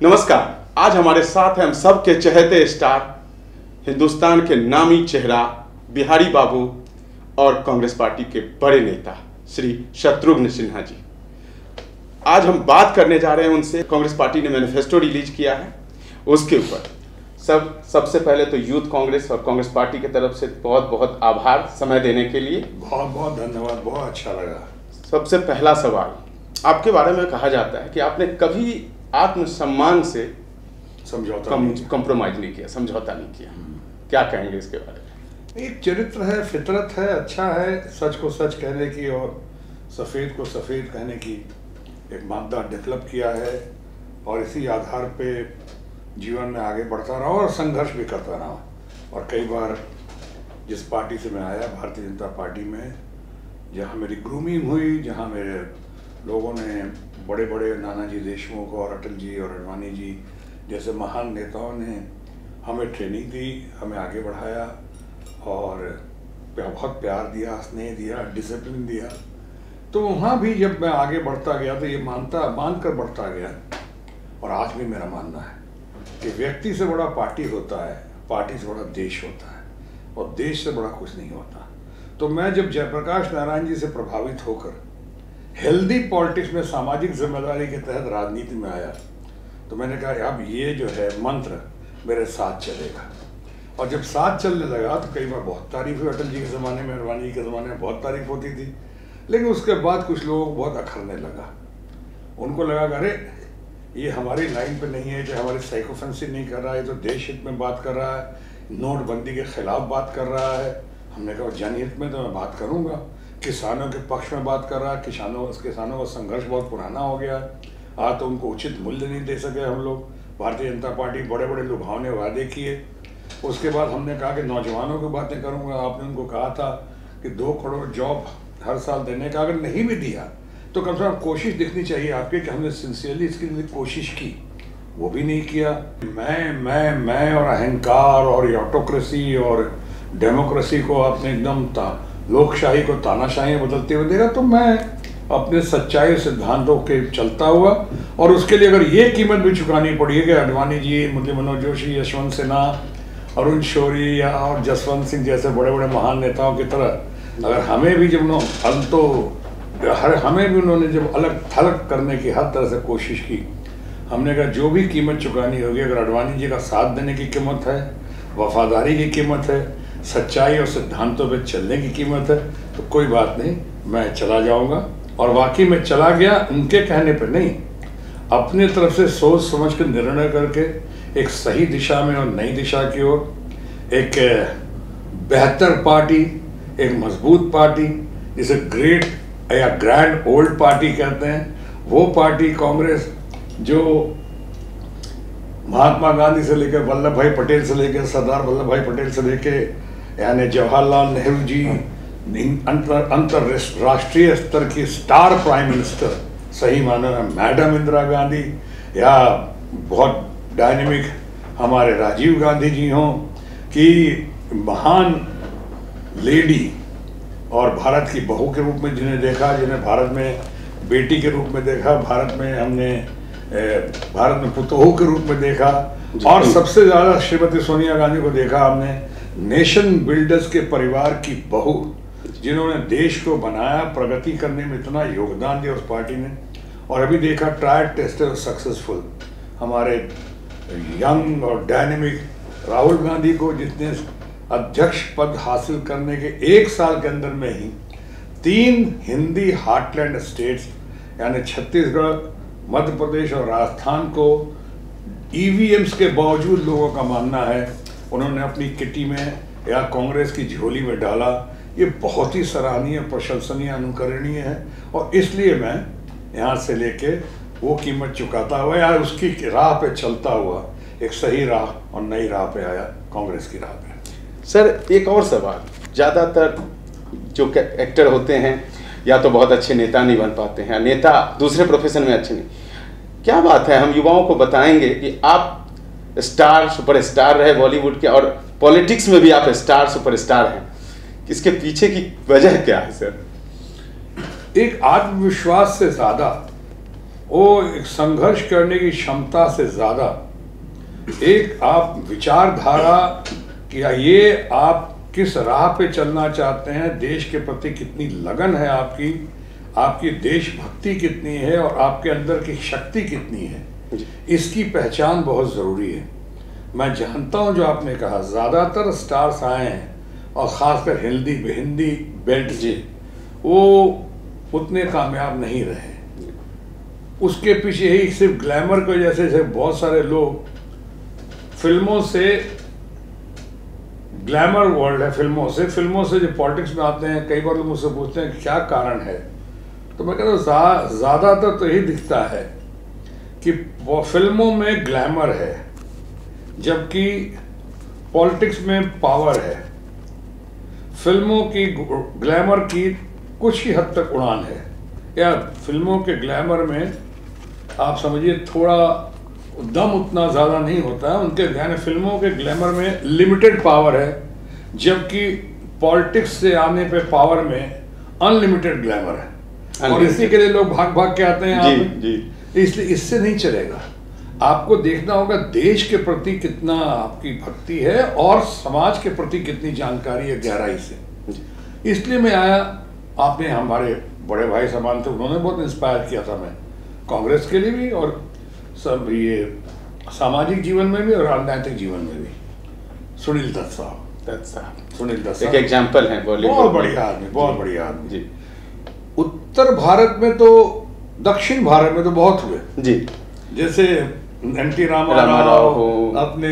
नमस्कार। आज हमारे साथ हैं हम सबके चहेते स्टार, हिंदुस्तान के नामी चेहरा बिहारी बाबू और कांग्रेस पार्टी के बड़े नेता श्री शत्रुघ्न सिन्हा जी। आज हम बात करने जा रहे हैं उनसे। कांग्रेस पार्टी ने मैनिफेस्टो रिलीज किया है, उसके ऊपर सबसे पहले तो यूथ कांग्रेस और कांग्रेस पार्टी की तरफ से बहुत बहुत आभार समय देने के लिए। बहुत बहुत धन्यवाद, बहुत अच्छा लगा। सबसे पहला सवाल, आपके बारे में कहा जाता है कि आपने कभी आत्मसम्मान से कॉम्प्रोमाइज नहीं किया, समझौता नहीं किया। क्या कहेंगे इसके बारे में? एक चरित्र है, फितरत है, अच्छा है सच को सच कहने की और सफ़ेद को सफ़ेद कहने की एक मादा डेवलप किया है और इसी आधार पे जीवन में आगे बढ़ता रहा और संघर्ष भी करता रहा। और कई बार जिस पार्टी से मैं आया, भारतीय जनता पार्टी में, जहाँ मेरी ग्रूमिंग हुई, जहाँ मेरे लोगों ने बड़े बड़े नानाजी देशमुख और अटल जी और अडवाणी जी जैसे महान नेताओं ने हमें ट्रेनिंग दी, हमें आगे बढ़ाया और बहुत प्यार दिया, स्नेह दिया, डिसिप्लिन दिया। तो वहाँ भी जब मैं आगे बढ़ता गया तो ये मान कर बढ़ता गया। और आज भी मेरा मानना है कि व्यक्ति से बड़ा पार्टी होता है, पार्टी से बड़ा देश होता है और देश से बड़ा कुछ नहीं होता। तो मैं जब जयप्रकाश नारायण जी से प्रभावित होकर हेल्दी पॉलिटिक्स में सामाजिक जिम्मेदारी के तहत राजनीति में आया तो मैंने कहा अब ये जो है मंत्र मेरे साथ चलेगा। और जब साथ चलने लगा तो कई बार बहुत तारीफ हुई, अटल जी के ज़माने में, अडवाणी जी के ज़माने में बहुत तारीफ होती थी, लेकिन उसके बाद कुछ लोगों को बहुत अखरने लगा। उनको लगा कि अरे ये हमारी लाइन पे नहीं है, जो हमारी साइकोफेंसी नहीं कर रहा है, तो देश हित में बात कर रहा है, नोटबंदी के खिलाफ बात कर रहा है। हमने कहा जनहित में तो मैं बात करूँगा, किसानों के पक्ष में बात कर रहा है, किसानों का संघर्ष बहुत पुराना हो गया। आज तो उनको उचित मूल्य नहीं दे सके हम लोग। भारतीय जनता पार्टी बड़े बड़े लुभावने वादे किए। उसके बाद हमने कहा कि नौजवानों की बातें करूँगा। आपने उनको कहा था कि 2 करोड़ जॉब हर साल देने का, अगर नहीं भी दिया तो कम से कम कोशिश दिखनी चाहिए आपकी कि हमने सिंसियरली इसके लिए कोशिश की। वो भी नहीं किया। मैं और अहंकार और ऑटोक्रेसी और डेमोक्रेसी को आपने एकदम लोकशाही को तानाशाही बदलते हुए देखा। तो मैं अपने सच्चाई सिद्धांतों के चलता हुआ और उसके लिए अगर ये कीमत भी चुकानी पड़ी है कि अडवाणी जी, मुरली मनोहर जोशी, यशवंत सिन्हा, अरुण शौरी और जसवंत सिंह जैसे बड़े बड़े महान नेताओं की तरह अगर हमें भी जब हमें भी उन्होंने जब अलग थलग करने की हर तरह से कोशिश की, हमने कहा जो भी कीमत चुकानी होगी, अगर अडवाणी जी का साथ देने की कीमत है, वफादारी की कीमत है, सच्चाई और सिद्धांतों पे चलने की कीमत है, तो कोई बात नहीं, मैं चला जाऊंगा। और वाकई में चला गया, उनके कहने पर नहीं, अपने तरफ से सोच समझ के निर्णय करके एक सही दिशा में और नई दिशा की ओर एक बेहतर पार्टी, एक मजबूत पार्टी, जिसे ग्रेट या ग्रैंड ओल्ड पार्टी कहते हैं, वो पार्टी कांग्रेस जो महात्मा गांधी से लेकर वल्लभ भाई पटेल से लेकर सरदार वल्लभ भाई पटेल से लेकर यानी जवाहरलाल नेहरू जी, अंतरराष्ट्रीय स्तर की स्टार प्राइम मिनिस्टर सही मानो में मैडम इंदिरा गांधी, या बहुत डायनेमिक हमारे राजीव गांधी जी हों, कि महान लेडी और भारत की बहू के रूप में जिन्हें देखा, जिन्हें भारत में बेटी के रूप में देखा, भारत में पुतोहू के रूप में देखा, और सबसे ज़्यादा श्रीमती सोनिया गांधी को देखा हमने, नेशन बिल्डर्स के परिवार की बहू, जिन्होंने देश को बनाया, प्रगति करने में इतना योगदान दिया उस पार्टी ने। और अभी देखा ट्राइड टेस्टेड सक्सेसफुल हमारे यंग और डायनेमिक राहुल गांधी को, जिसने अध्यक्ष पद हासिल करने के 1 साल के अंदर में ही 3 हिंदी हार्टलैंड स्टेट्स यानी छत्तीसगढ़, मध्य प्रदेश और राजस्थान को ईवीएम्स के बावजूद लोगों का मानना है उन्होंने अपनी किटी में या कांग्रेस की झोली में डाला। ये बहुत ही सराहनीय, प्रशंसनीय, अनुकरणीय है। और इसलिए मैं यहाँ से लेके वो कीमत चुकाता हुआ या उसकी राह पे चलता हुआ एक सही राह और नई राह पे आया, कांग्रेस की राह पे। सर एक और सवाल, ज़्यादातर जो एक्टर होते हैं या तो बहुत अच्छे नेता नहीं बन पाते हैं, नेता दूसरे प्रोफेशन में अच्छे नहीं, क्या बात है हम युवाओं को बताएंगे कि आप स्टार सुपरस्टार रहे बॉलीवुड के और पॉलिटिक्स में भी आप स्टार सुपरस्टार हैं, इसके पीछे की वजह क्या है सर? एक आत्मविश्वास से ज़्यादा वो एक संघर्ष करने की क्षमता से ज्यादा एक आप विचारधारा कि ये आप किस राह पे चलना चाहते हैं, देश के प्रति कितनी लगन है आपकी, आपकी देशभक्ति कितनी है और आपके अंदर की शक्ति कितनी है, इसकी पहचान बहुत ज़रूरी है। मैं जानता हूं जो आपने कहा ज़्यादातर स्टार्स आए हैं और ख़ासकर हिंदी बेल्ट जी, वो उतने कामयाब नहीं रहे। उसके पीछे ही सिर्फ ग्लैमर की वजह से बहुत सारे लोग फिल्मों से, ग्लैमर वर्ल्ड है फिल्मों से जो पॉलिटिक्स में आते हैं, कई बार लोग मुझसे पूछते हैं कि क्या कारण है, तो मैं कहता हूँ ज़्यादातर तो यही दिखता है कि वो फिल्मों में ग्लैमर है जबकि पॉलिटिक्स में पावर है। फिल्मों की ग्लैमर की कुछ ही हद तक उड़ान है, या फिल्मों के ग्लैमर में आप समझिए थोड़ा दम उतना ज़्यादा नहीं होता है उनके, यानी फिल्मों के ग्लैमर में लिमिटेड पावर है, जबकि पॉलिटिक्स से आने पे पावर में अनलिमिटेड ग्लैमर है। और इसी के लिए लोग भाग भाग के आते हैं आप, इसलिए इससे नहीं चलेगा। आपको देखना होगा देश के प्रति कितना आपकी भक्ति है और समाज के प्रति कितनी जानकारी है गहराई से। इसलिए मैं आया, आपने हमारे बड़े भाई समान थे, उन्होंने बहुत इंस्पायर किया था मैं कांग्रेस के लिए भी और सब ये सामाजिक जीवन में भी और राजनीतिक जीवन में भी। सुनील दत्त साहब एक एग्जाम्पल है, बहुत बढ़िया आदमी, बहुत बढ़िया आदमी जी। उत्तर भारत में तो, दक्षिण भारत में तो बहुत हुए जी, जैसे एन.टी. रामाराव, अपने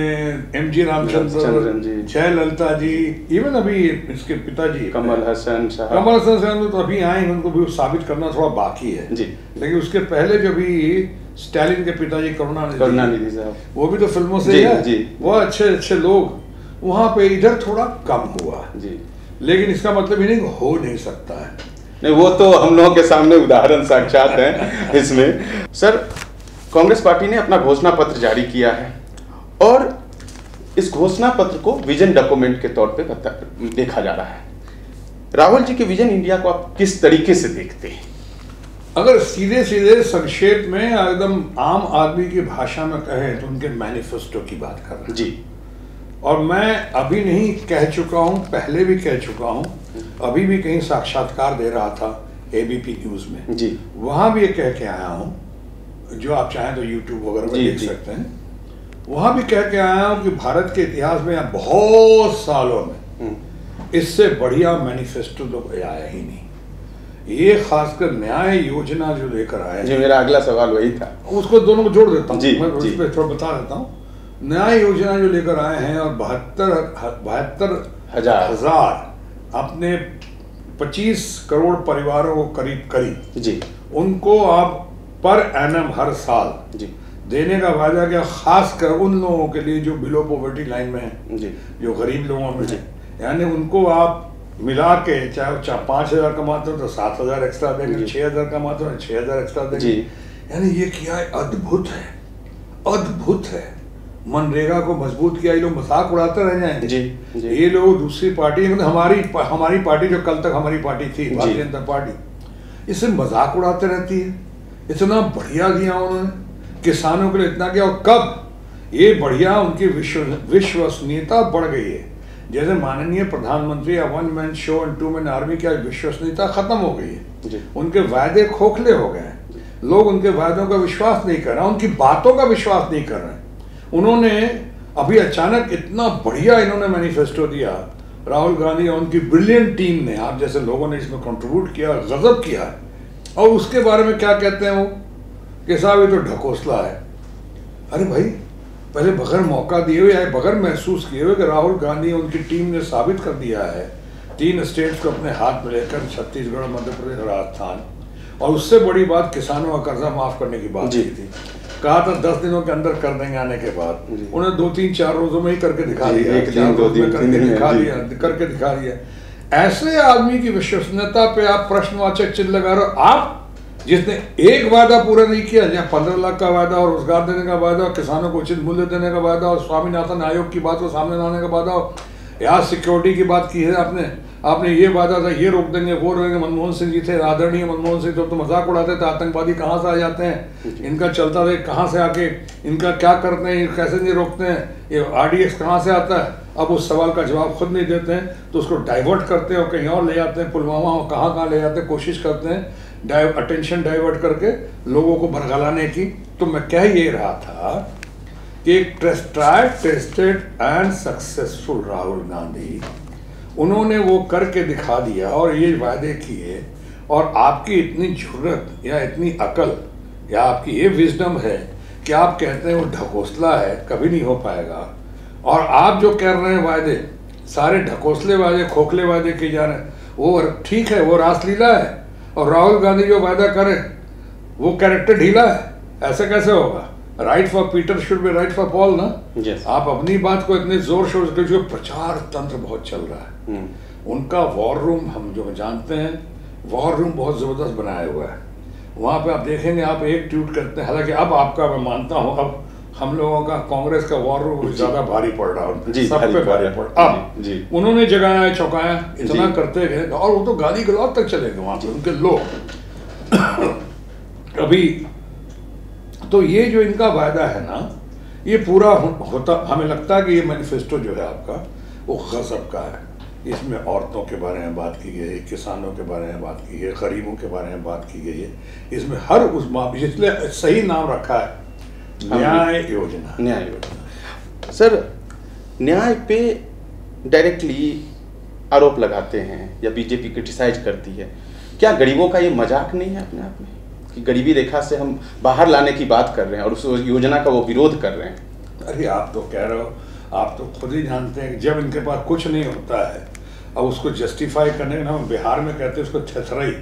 एम.जी. रामचंद्र, जयललिता जी, इवन अभी इसके पिताजी कमल हसन साहब तो अभी आए, उनको भी साबित करना थोड़ा बाकी है जी। लेकिन उसके पहले जो भी स्टालिन के पिताजी करुणानिधि साहब, वो भी तो फिल्मों से है जी। वो अच्छे लोग वहां पे, इधर थोड़ा कम हुआ जी, लेकिन इसका मतलब ये नहीं हो नहीं सकता है, नहीं, वो तो हम लोगों के सामने उदाहरण साक्षात है इसमें। सर, कांग्रेस पार्टी ने अपना घोषणा पत्र जारी किया है और इस घोषणा पत्र को विजन डॉक्यूमेंट के तौर पे देखा जा रहा है। राहुल जी के विजन इंडिया को आप किस तरीके से देखते हैं? अगर सीधे संक्षेप में एकदम आम आदमी की भाषा में कहें तो उनके मैनिफेस्टो की बात कर रहे हैं जी। और मैं अभी नहीं कह चुका हूं, पहले भी कह चुका हूं, अभी भी कहीं साक्षात्कार दे रहा था एबीपी न्यूज में जी, वहां भी ये कह के आया हूं, जो आप चाहें तो यूट्यूब वगैरह में देख सकते हैं। वहां भी कह के आया हूं कि भारत के इतिहास में बहुत सालों में इससे बढ़िया मैनिफेस्टो तो आया ही नहीं। ये खासकर न्याय योजना जो लेकर आए जी, मेरा अगला सवाल वही था, उसको दोनों को जोड़ देता हूँ, मैं उस पर थोड़ा बता देता हूँ। न्याय योजना जो लेकर आए हैं और 72,000 अपने 25 करोड़ परिवारों को करीब जी, उनको आप पर एनम हर साल जी देने का वादा किया, खासकर उन लोगों के लिए जो बिलो पॉवर्टी लाइन में है जी, जो गरीब लोगों में है, यानी उनको आप मिला के चाहे 5,000 कमाते हो तो 7,000 एक्स्ट्रा देंगे, 6,000 कमाते हो 6,000 एक्स्ट्रा देंगे। यानी ये क्या है, अद्भुत है। मनरेगा को मजबूत किया, ये लोग मजाक उड़ाते रह जाएंगे जी। ये लोग दूसरी पार्टी, मतलब हमारी पार्टी जो कल तक हमारी पार्टी थी, भारतीय जनता पार्टी, इससे मजाक उड़ाते रहती है। इतना बढ़िया किया उन्होंने, किसानों के लिए इतना किया, और कब ये बढ़िया उनकी विश्वसनीयता बढ़ गई है। जैसे माननीय प्रधानमंत्री या one man show and two man army की विश्वसनीयता खत्म हो गई है, उनके वायदे खोखले हो गए हैं, लोग उनके वायदों का विश्वास नहीं कर रहे, उनकी बातों का विश्वास नहीं कर रहे। उन्होंने अभी अचानक इतना बढ़िया इन्होंने मैनिफेस्टो दिया, राहुल गांधी और उनकी ब्रिलियंट टीम ने, आप जैसे लोगों ने इसमें कंट्रीब्यूट किया, गजब किया। और उसके बारे में क्या कहते हैं वो कि साहब ये तो ढकोसला है। अरे भाई, पहले बगैर मौका दिए हुए या बगैर महसूस किए हुए कि राहुल गांधी और उनकी टीम ने साबित कर दिया है 3 स्टेट्स को अपने हाथ में लेकर, छत्तीसगढ़, मध्य प्रदेश, राजस्थान, और उससे बड़ी बात किसानों का कर्जा माफ करने की बात की थी। कहा था 10 दिनों के अंदर कर देंगे आने के बाद, उन्हें 2-3-4 रोजों में ही करके दिखा दिया, करके दिखा दिया। ऐसे आदमी की विश्वसनीयता पे आप प्रश्नवाचक चिन्ह लगा रहे हो, आप जिसने एक वादा पूरा नहीं किया, जहाँ 15 लाख का वादा और रोजगार देने का वादा, किसानों को उचित मूल्य देने का वादा, और स्वामीनाथन आयोग की बात को सामने लाने का वादा, या सिक्योरिटी की बात की है आपने, आपने ये वादा था ये रोक देंगे वो रोक देंगे। मनमोहन सिंह जी थे, आदरणीय मनमोहन सिंह, तो मजाक उड़ाते थे आतंकवादी कहाँ से आ जाते हैं, इनका चलता था कहाँ से आके इनका क्या करते हैं, कैसे नहीं रोकते हैं, ये RDX कहाँ से आता है। अब उस सवाल का जवाब खुद नहीं देते हैं तो उसको डाइवर्ट करते हैं और कहीं और ले जाते हैं, पुलवामा और कहाँ ले जाते हैं, कोशिश करते हैं अटेंशन डाइवर्ट करके लोगों को भड़काने की। तो मैं कह ये रहा था कि एक tried tested and successful Rahul Gandhi, उन्होंने वो करके दिखा दिया और ये वादे किए, और आपकी इतनी जुर्रत या इतनी अकल या आपकी ये विजडम है कि आप कहते हैं वो ढकोसला है, कभी नहीं हो पाएगा। और आप जो कर रहे हैं वादे, सारे ढकोसले वादे, खोखले वादे किए जा रहे हैं, वो ठीक है, वो रासलीला है। और राहुल गांधी जो वादा करे वो कैरेक्टर ढीला है, ऐसा कैसे होगा। Right for Peter should be right for Paul ना। yes. आप अपनी बात को इतने जोर शोर से, जो प्रचार तंत्र बहुत चल रहा है, उनका वॉर रूम हम जो जानते हैं, वॉर रूम बहुत जबरदस्त बनाया हुआ है। वहां पे आप देखेंगे, आप एक ट्वीट करते हैं, हालांकि अब आपका मैं मानता हूं, अब हम लोगों का कांग्रेस का वॉर रूम ज्यादा भारी पड़ रहा है, सब पे भारी पड़। अब उन्होंने जगाया चौंकाया इतना करते गए, और वो तो गाली गलौज तक चले गए वहां पे उनके लोग। अभी तो ये जो इनका वायदा है ना, ये पूरा होता, हमें लगता है कि ये मैनिफेस्टो जो है आपका वो गजब का है। इसमें औरतों के बारे में बात की गई है, किसानों के बारे में बात की गई है, गरीबों के बारे में बात की गई है। इसमें हर उस इसलिए सही नाम रखा है न्याय योजना। न्याय योजना। सर, न्याय पे डायरेक्टली आरोप लगाते हैं या बीजेपी क्रिटिसाइज करती है, क्या गरीबों का ये मजाक नहीं है अपने आप में कि गरीबी रेखा से हम बाहर लाने की बात कर रहे हैं और उस योजना का वो विरोध कर रहे हैं। अरे आप तो कह रहे हो, आप तो खुद ही जानते हैं कि जब इनके पास कुछ नहीं होता है, अब उसको जस्टिफाई करने ना, बिहार में कहते हैं उसको थेथराई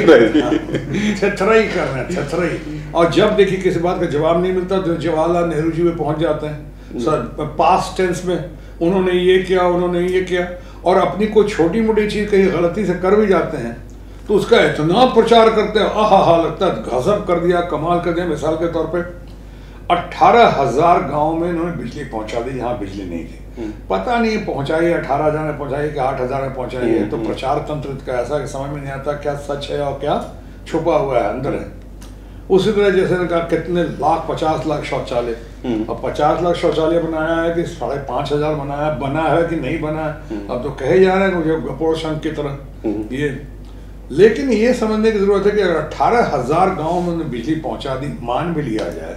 कर रहे हैं, थेथराई। और जब देखिए किसी बात का जवाब नहीं मिलता तो जवाहरलाल नेहरू जी में पहुंच जाते हैं सर, पास्ट टेंस में उन्होंने ये किया, उन्होंने ये किया, और अपनी कोई छोटी मोटी चीज कहीं गलती से कर भी जाते हैं तो उसका इतना प्रचार करते हैं, आहा लगता है गजब कर दिया, कमाल कर दिया। मिसाल के तौर पे 18,000 गाँव में इन्होंने बिजली पहुंचा दी जहाँ बिजली नहीं थी। पता नहीं पहुंचाई 18,000 में पहुंचाई कि 8,000 में पहुंचाई है। तो प्रचार तंत्र का ऐसा कि समझ में नहीं आता क्या सच है और क्या छुपा हुआ है अंदर है। उसी तरह जैसे ने कहा कितने लाख, 50 लाख शौचालय, अब 50 लाख शौचालय बनाया है कि 5,500 बना है कि नहीं बना है, अब तो कहे जा रहे हैं मुझे गपोड़ शंख की तरह ये। लेकिन ये समझने की जरूरत है कि अगर 18,000 गाँव में बिजली पहुंचा दी, मान भी लिया जाए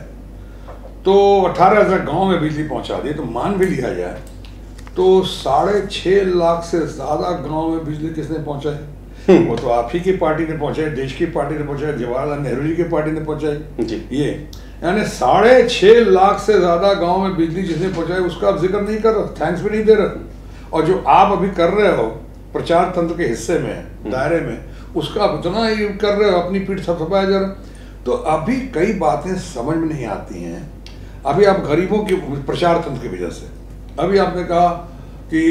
तो 18,000 गाँव में बिजली पहुंचा दी तो मान भी लिया जाए तो 6.5 लाख से ज्यादा गांव में बिजली किसने पहुंचाई? वो तो आप ही की पार्टी ने पहुंचाई, देश की पार्टी ने पहुंचाई, जवाहरलाल नेहरू जी की पार्टी ने पहुंचाई। ये यानी 6.5 लाख से ज्यादा गांव में बिजली जिसने पहुंचाई उसका आप जिक्र नहीं कर रहे, थैंक्स भी नहीं दे रहे। और जो आप अभी कर रहे हो प्रचार तंत्र के हिस्से में, दायरे में, उसका आप इतना ही कर रहे हो, अपनी पीठ थपथपाया जा रहा। तो अभी कई बातें समझ में नहीं आती हैं। अभी आप गरीबों की प्रचार तंत्र की वजह से, अभी आपने कहा कि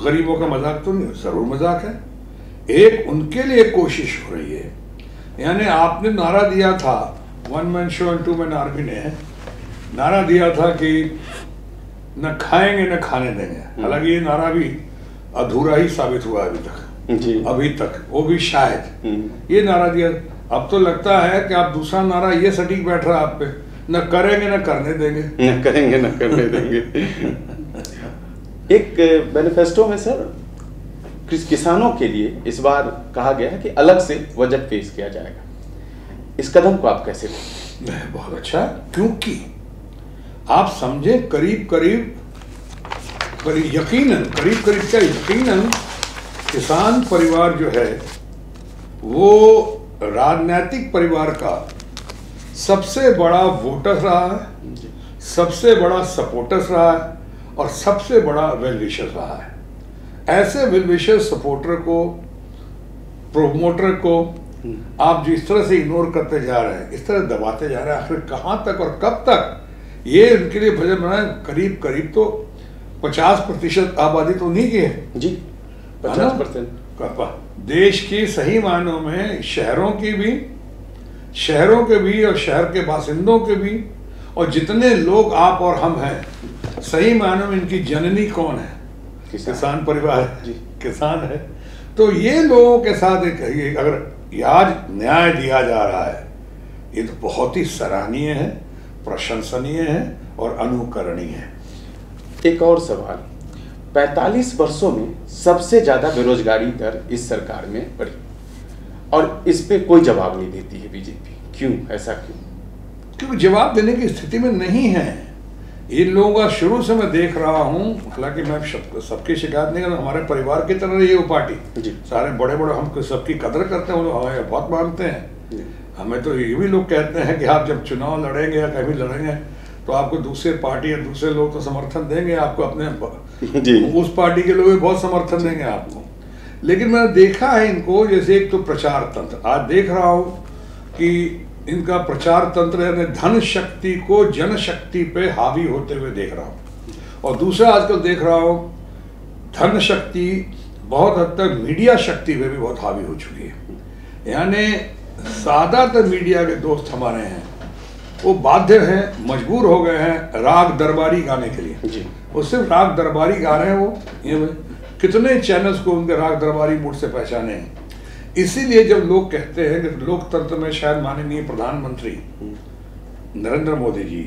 गरीबों का मजाक तो नहीं, जरूर मजाक है। एक उनके लिए कोशिश हो रही है, यानी आपने नारा दिया था, one man show and two man army ने नारा दिया था कि न खाएंगे न खाने देंगे। हालांकि ये नारा भी अधूरा ही साबित हुआ अभी तक, अभी तक वो भी शायद ये नारा दिया। अब तो लगता है कि आप दूसरा नारा ये सटीक बैठ रहा है आप पे, न करेंगे न करने देंगे, न करेंगे न करने देंगे। एक मैनिफेस्टो में सर किसानों के लिए इस बार कहा गया है कि अलग से बजट पेश किया जाएगा। इस कदम को आप कैसे लेंगे? बहुत अच्छा, क्योंकि आप समझे करीब करीब यकीनन क्या यकीनन किसान परिवार जो है वो राजनीतिक परिवार का सबसे बड़ा वोटर रहा है, सबसे बड़ा सपोर्टर्स रहा है और सबसे बड़ा वेल विशर रहा है। ऐसे वेल विशर सपोर्टर को, प्रोमोटर को आप जिस तरह से इग्नोर करते जा रहे हैं, इस तरह दबाते जा रहे हैं, आखिर कहां तक और कब तक? ये उनके लिए बजट बनाए करीब करीब तो 50% आबादी तो नहीं की है जी, 50% देश की सही मायनों में शहरों के भी और शहर के बासिंदों के भी, और जितने लोग आप और हम हैं, सही मायनों में इनकी जननी कौन है? किसान परिवार जी। किसान है। तो ये लोगों के साथ अगर आज न्याय दिया जा रहा है, ये तो बहुत ही सराहनीय है, प्रशंसनीय है और अनुकरणीय है। एक और सवाल, 45 वर्षों में सबसे ज्यादा बेरोजगारी दर इस सरकार में बढ़ी और इस पे कोई जवाब नहीं देती है बीजेपी, क्यों, ऐसा क्यों? क्योंकि जवाब देने की स्थिति में नहीं है इन लोगों का। शुरू से मैं देख रहा हूँ, हालांकि मैं सबकी शिकायत नहीं करता, हमारे परिवार की तरह रही है वो पार्टी। सारे बड़े बड़े हम सबकी कदर करते हैं, वो लोग हमें बहुत मानते हैं। हमें तो ये भी लोग कहते हैं कि आप जब चुनाव लड़ेंगे या कभी लड़ेंगे तो आपको दूसरे पार्टी या दूसरे लोग तो समर्थन देंगे, आपको अपने जी। उस पार्टी के लोग भी बहुत समर्थन देंगे आपको। लेकिन मैंने देखा है इनको, जैसे एक तो प्रचार तंत्र, आज देख रहा हूँ कि इनका प्रचार तंत्र यानी धन शक्ति को जनशक्ति पे हावी होते हुए देख रहा हूँ। और दूसरा आजकल देख रहा हूँ धन शक्ति बहुत हद तक मीडिया शक्ति पे भी बहुत हावी हो चुकी है। यानी ज्यादातर मीडिया के दोस्त हमारे हैं वो बाध्य हैं, मजबूर हो गए हैं राग दरबारी गाने के लिए। जी। वो सिर्फ राग दरबारी गा रहे हैं। वो ये कितने चैनल्स को उनके राग दरबारी मूड से पहचाने हैं। इसीलिए जब लोग कहते हैं कि लोकतंत्र में शायद माननीय प्रधानमंत्री नरेंद्र मोदी जी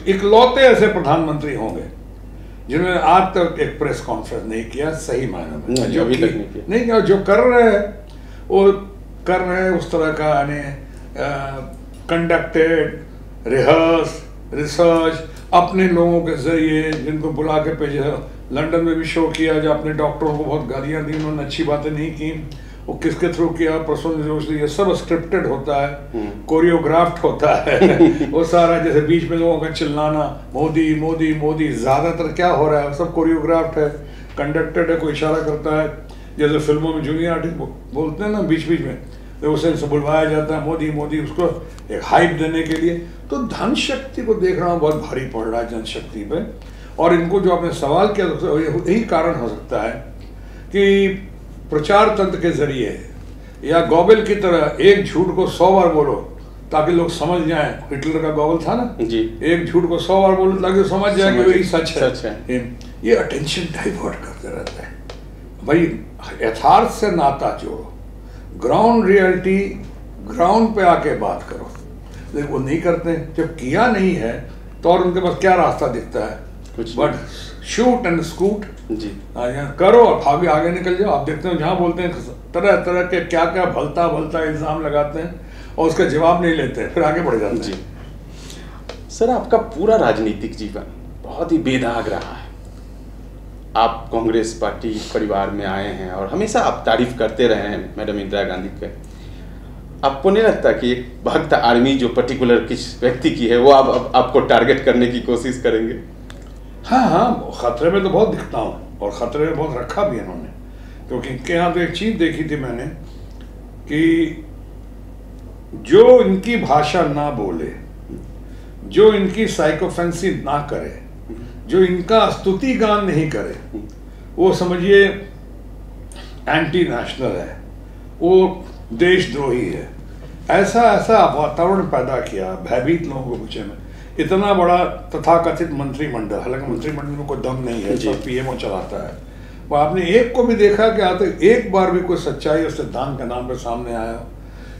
इकलौते ऐसे प्रधानमंत्री होंगे जिन्होंने आज तक एक प्रेस कॉन्फ्रेंस नहीं किया सही मायने में, जो नहीं किया, जो कर रहे हैं वो कर रहे हैं उस तरह का यानी कंडक्टेड रिहर्स रिसर्च अपने लोगों के जरिए, जिनको बुला के भेजा। लंदन में भी शो किया जब अपने डॉक्टरों को बहुत गालियां दी, उन्होंने अच्छी बातें नहीं की, वो किसके थ्रू किया, परसों ये सब स्क्रिप्टेड होता है, कोरियोग्राफ्ड होता है। वो सारा जैसे बीच में लोगों का चिल्लाना मोदी मोदी मोदी, ज्यादातर क्या हो रहा है सब कोरियोग्राफ्ड है, कंडक्टेड है, कोई इशारा करता है जैसे फिल्मों में जूनियर आर्टिस्ट बोलते हैं ना बीच बीच में, तो उसे बुलवाया जाता है मोदी मोदी, उसको एक हाइप देने के लिए। तो धन शक्ति को देख रहा हूँ बहुत भारी पड़ रहा है जनशक्ति पे। और इनको जो आपने सवाल किया यही कारण हो सकता है कि प्रचार तंत्र के जरिए या गॉगल की तरह एक झूठ को 100 बार बोलो ताकि लोग समझ जाएं। हिटलर का गॉगल था ना जी, एक झूठ को 100 बार बोलो ताकि समझ जाए कि वही सच है। ये अटेंशन डाइवर्ट करते रहता है। भाई यथार्थ से नाता जोड़ो, ग्राउंड रियलिटी ग्राउंड पे आके बात करो। लेकिन वो नहीं करते। जब किया नहीं है तो और उनके पास क्या रास्ता दिखता है, बट शूट एंड स्कूट जी, करो और भागे आगे निकल जाओ। आप देखते हो जहाँ बोलते हैं तरह तरह के क्या क्या भलता भलता इल्जाम लगाते हैं और उसका जवाब नहीं लेते, फिर आगे बढ़ जाते हैं जी। सर, आपका पूरा राजनीतिक जीवन बहुत ही बेदाग रहा है। आप कांग्रेस पार्टी परिवार में आए हैं और हमेशा आप तारीफ करते रहे हैं मैडम इंदिरा गांधी के। आपको नहीं लगता कि एक भक्त आर्मी जो पर्टिकुलर किस व्यक्ति की है वो आपको टारगेट करने की कोशिश करेंगे? हाँ हाँ, खतरे में तो बहुत दिखता हूँ और खतरे में बहुत रखा भी इन्होंने। क्योंकि इनके यहाँ तो एक चीज देखी थी मैंने कि जो इनकी भाषा ना बोले, जो इनकी साइकोफेंसी ना करे, जो इनका स्तुति गान नहीं करे, वो समझिए एंटी नेशनल है, वो देशद्रोही है। ऐसा ऐसा वातावरण पैदा किया भयभीत लोगों को पूछे में। इतना बड़ा तथाकथित मंत्रिमंडल, हालांकि मंत्रिमंडल में कोई दम नहीं है, सब पीएमओ चलाता है। वो आपने एक को भी देखा कि आते एक बार भी कोई सच्चाई और सिद्धांत के नाम पर सामने आया?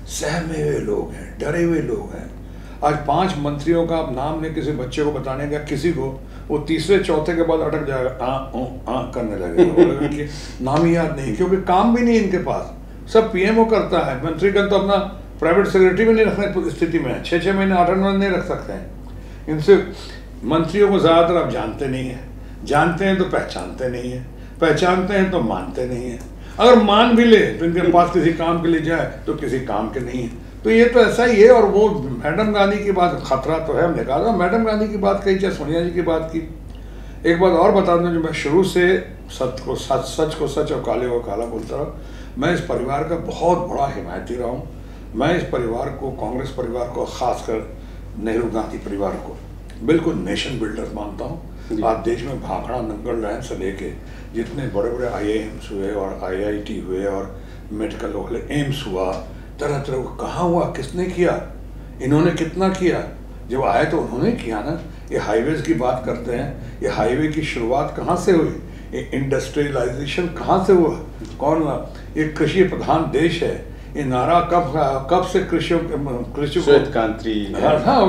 सहमे हुए लोग हैं, डरे हुए लोग हैं। आज 5 मंत्रियों का आप नाम नहीं किसी बच्चे को बताने का, किसी को वो तीसरे चौथे के बाद अटक जाएगा, करने लगेगा कि नाम ही याद नहीं, क्योंकि काम भी नहीं इनके पास, सब पीएमओ करता है। मंत्रीगण तो अपना प्राइवेट सेक्रेटरी भी नहीं रखने स्थिति में है, 6-6 महीने 8 महीने नहीं रख सकते हैं। इनसे मंत्रियों को ज्यादातर आप जानते नहीं है, जानते हैं तो पहचानते नहीं है, पहचानते हैं तो मानते नहीं है, अगर मान भी ले तो इनके पास किसी काम के लिए जाए तो किसी काम के नहीं है। तो ये तो ऐसा ही है। और वो मैडम गांधी की बात, खतरा तो है, हमने कहा मैडम गांधी की बात कही, चाहे सोनिया जी की बात की। एक बात और बता दूं, जो मैं शुरू से सच को सच और काले को काला बोलता रहा। मैं इस परिवार का बहुत बड़ा हिमायती रहा हूँ। मैं इस परिवार को, कांग्रेस परिवार को, खासकर नेहरू गांधी परिवार को बिल्कुल नेशन बिल्डर मानता हूँ। आज देश में भाखड़ा नंगल लाइन से लेके जितने बड़े बड़े IIMs हुए और IIT हुए और मेडिकल वाले एम्स हुआ, तरह तरह का कहाँ हुआ, किसने किया, इन्होंने कितना किया? जब आए तो उन्होंने किया ना। ये हाईवेज की बात करते हैं, ये हाईवे की शुरुआत कहाँ से हुई? इंडस्ट्रियलाइजेशन कहाँ से हुआ, कौन, एक कृषि प्रधान देश है, ये नारा कब से कृषि श्वेत क्रांति,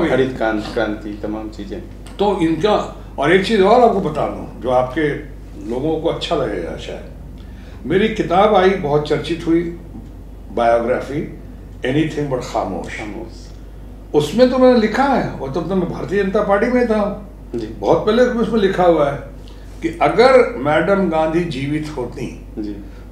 हरित क्रांति, तमाम चीजें। तो इनका, और एक चीज और आपको बता दूं जो आपके लोगों को अच्छा लगेगा शायद, मेरी किताब आई, बहुत चर्चित हुई, बायोग्राफी एनीथिंग बट खामोश। उसमें तो मैंने लिखा है, और तब तो मैं भारतीय जनता पार्टी में था, बहुत पहले उसमें लिखा हुआ है कि अगर मैडम गांधी जीवित होती